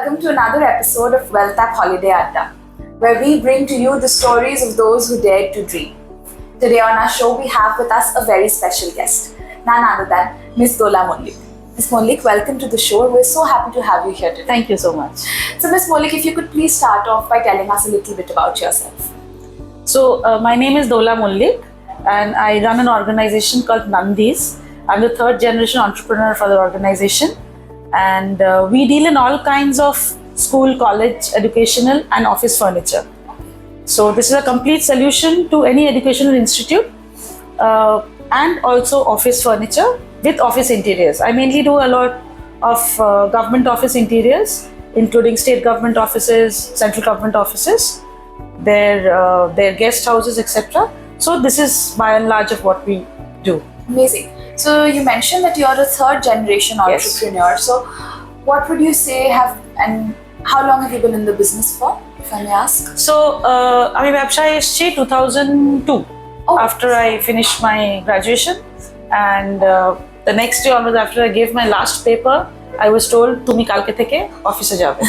welcome to another episode of Wealth App Holiday Adda, where we bring to you the stories of those who dared to dream. Today on our show, we have with us a very special guest, none other than Ms. Dola Mullik. Ms. Mullik, welcome to the show. We're so happy to have you here today. Thank you so much. So, Ms. Mullik, if you could please start off by telling us a little bit about yourself. So, my name is Dola Mullik, and I run an organization called Nandis. I'm the third generation entrepreneur for the organization, and we deal in all kinds of school, college, educational and office furniture. So this is a complete solution to any educational institute and also office furniture with office interiors. I mainly do a lot of government office interiors, including state government offices, central government offices, their guest houses, etc. So this is by and large of what we do. Amazing. So you mentioned that you're a third generation entrepreneur. Yes. So what would you say and how long have you been in the business for, if I may ask? So I ব্যবসায় এসেছি 2002 after I finished my graduation, and the next day onwards, after I gave my last paper, I was told তুমি কালকে থেকে অফিসে যাবে.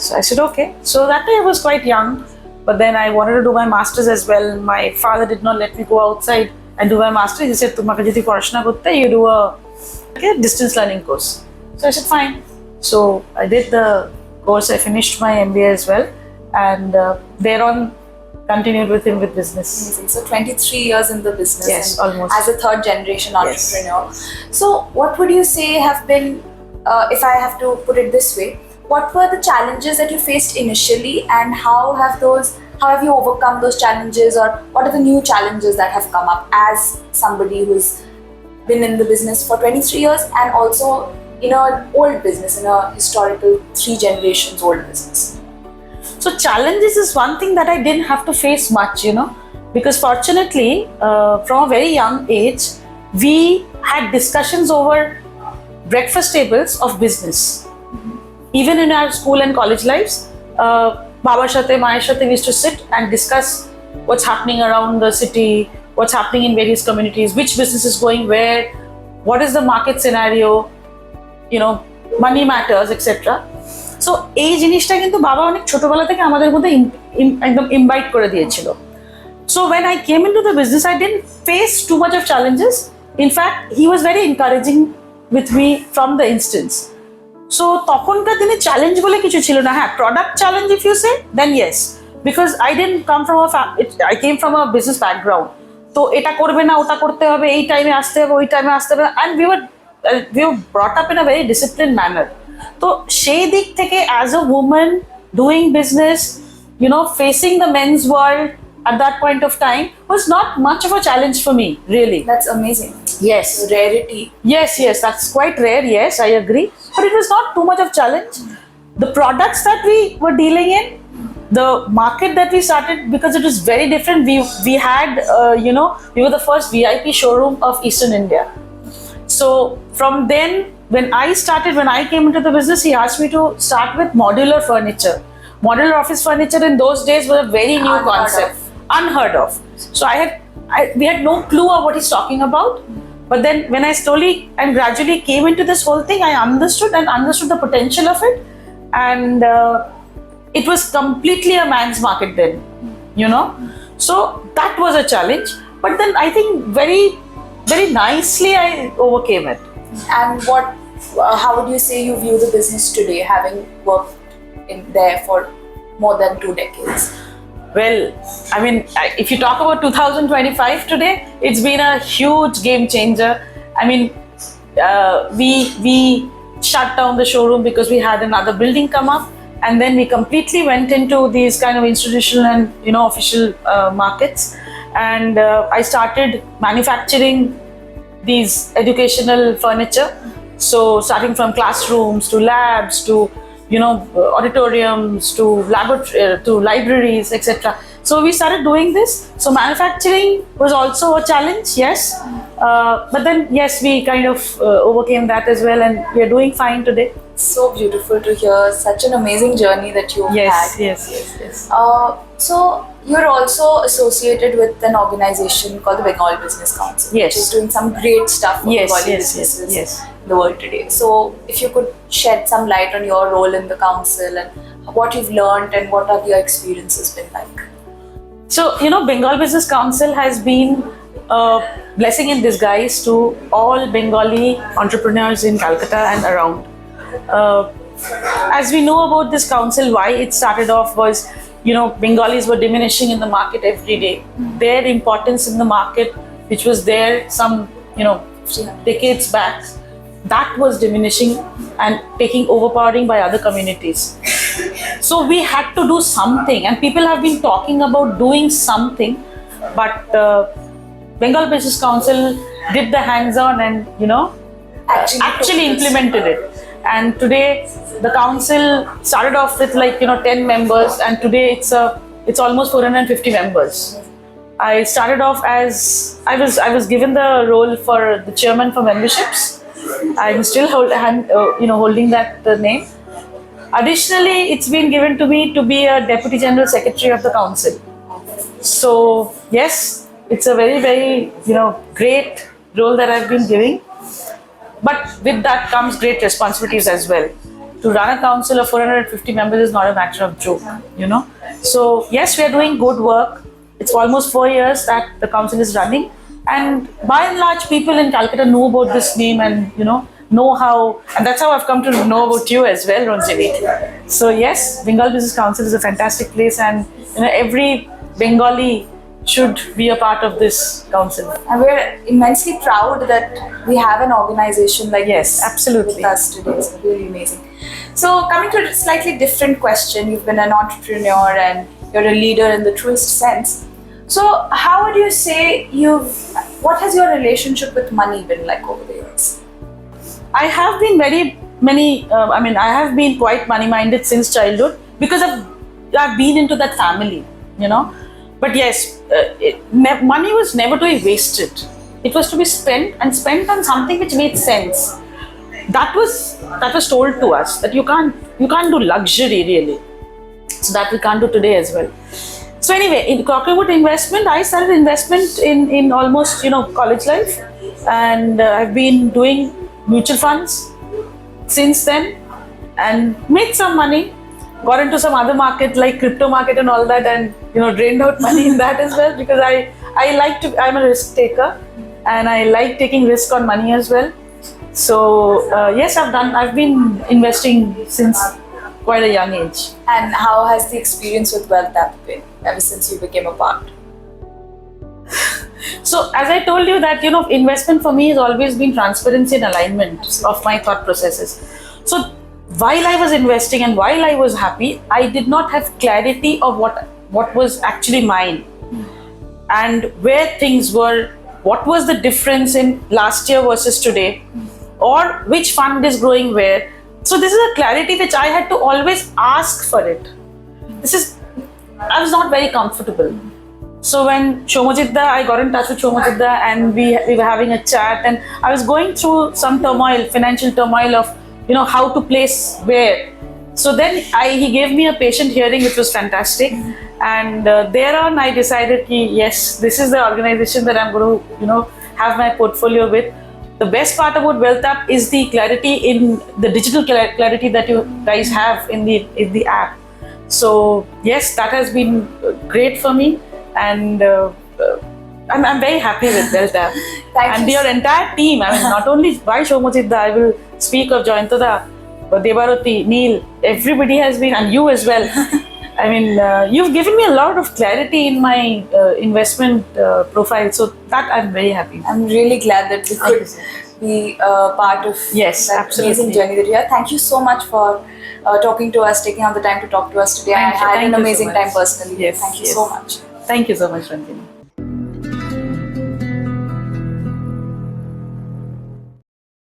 So I said okay. So that day I was quite young, but then I wanted to do my masters as well. My father did not let me go outside and do my master. He said তোমাকে যদি পড়াশোনা করতে, you do a distance learning course. So I said fine. So I did the course. I finished my MBA as well, and thereon continued with him with business. Amazing. So 23 years in the business. Yes, almost. As a third generation entrepreneur. Yes. So what would you say have been, if I have to put it this way, what were the challenges that you faced initially, and how have you overcome those challenges, or what are the new challenges that have come up as somebody who's been in the business for 23 years and also in an old business, in a historical 3 generations old business? So challenges is one thing that I didn't have to face much, because fortunately from a very young age we had discussions over breakfast tables of business. Even in our school and college lives, Babar Shate, Maya Shate, we used to sit and discuss what's happening around the city, what's happening in various communities, which business is going where, what is the market scenario, money matters, etc. So এই জিনিসটা কিন্তু বাবা অনেক ছোটবেলা থেকে আমাদের মধ্যে একদম ইনভাইট করে দিয়েছিল. So when I came into the business, I didn't face too much of challenges. In fact, he was very encouraging with me from the instance. So তখনকার দিনে চ্যালেঞ্জ বলে কিছু ছিল না. হ্যাঁ, product challenge if you say, then yes, because I didn't come from I came from a business background. তো এটা করবে না, ওটা করতে হবে, এই টাইমে আসতে হবে, ওই টাইমে আসতে হবে, and we were brought up in a very disciplined manner. So সেই দিক থেকে as a woman doing business, facing the men's world at that point of time was not much of a challenge for me, really. That's amazing. Yes. Rarity. Yes, that's quite rare. Yes, I agree. But it was not too much of challenge. The products that we were dealing in, the market that we started, because it was very different. We had, we were the first VIP showroom of Eastern India. So from then, when I came into the business, he asked me to start with modular furniture. Modular office furniture in those days was a very new concept, unheard of. So we had no clue of what he's talking about. But then when I slowly and gradually came into this whole thing, I understood the potential of it, and it was completely a man's market then, So that was a challenge. But then I think very, very nicely I overcame it. And how would you say you view the business today, having worked in there for more than 2 decades? Well, I mean, if you talk about 2025 today, it's been a huge game changer. I mean, we shut down the showroom because we had another building come up, and then we completely went into these kind of institutional and official markets, and I started manufacturing these educational furniture. So starting from classrooms to labs to auditoriums to libraries, etc. So we started doing this. So manufacturing was also a challenge, yes. But then yes, we kind of overcame that as well, and we are doing fine today. So beautiful to hear. Such an amazing journey that you've had. Yes. So you're also associated with an organization called the Bengal Business Council, Yes. which is doing some great stuff for Bengali businesses. Yes. in the world today. So if you could shed some light on your role in the council and what you've learned and what have your experiences been like. So, Bengal Business Council has been a blessing in disguise to all Bengali entrepreneurs in Calcutta and around. As we know about this council, why it started off was, Bengalis were diminishing in the market every day. Their importance in the market, which was there some, decades back, that was diminishing and overpowering by other communities. So we had to do something, and people have been talking about doing something, but Bengal Business Council did the hands-on and actually implemented it. And today the council started off with 10 members, and today it's almost 450 members. I started off as I was given the role for the chairman for memberships. I'm still holding that name. Additionally, it's been given to me to be a deputy general secretary of the council. So yes, it's a very, very great role that I've been giving. But with that comes great responsibilities as well. To run a council of 450 members is not a matter of joke, So yes, we are doing good work. It's almost 4 years that the council is running, and by and large, people in Calcutta know about this name and know how, and that's how I've come to know about you as well, Ranjini. So yes, Bengal Business Council is a fantastic place, and every Bengali should be a part of this council. And we're immensely proud that we have an organization like Yes, this absolutely. with us today. It's really amazing. So coming to a slightly different question, you've been an entrepreneur and you're a leader in the truest sense. So how would you say what has your relationship with money been like over the years? I have been I have been quite money-minded since childhood because I've been into that family, But yes, money was never to be wasted. It was to be spent on something which made sense. That was told to us that you can't do luxury really. So that we can't do today as well. So anyway, in talking about investment, I started investment in almost college life, and I've been doing mutual funds since then and made some money. Got into some other market like crypto market and all that, and drained out money in that as well, because I'm a risk taker and I like taking risk on money as well. So yes, I've been investing since quite a young age. And how has the experience with WealthApp been ever since you became a part? So as I told you that investment for me has always been transparency and alignment of my thought processes. So while I was investing and while I was happy, I did not have clarity of what was actually mine and where things were, what was the difference in last year versus today, or which fund is growing where. So this is a clarity which I had to always ask for it. I was not very comfortable. So when Shomajitda, I got in touch with Shomajitda and we were having a chat, and I was going through some financial turmoil of how to place where. So then he gave me a patient hearing, which was fantastic. And thereon I decided, yes, this is the organization that I'm going to have my portfolio with. The best part about WealthApp is the clarity in the digital clarity that you guys have in the app. So yes, that has been great for me, and I'm very happy with WealthApp. And your entire team. I mean, not only by Shomajitda, I will speak of Joyantada, Debaroti, Neil. Everybody has been, and you as well. I mean, you've given me a lot of clarity in my investment profile, so that I'm very happy. I'm really glad that we could be part of that amazing journey that you had. Thank you so much for talking to us, taking out the time to talk to us today. I had an amazing time personally. Yes, Thank you so much. Thank you so much, Ranjini.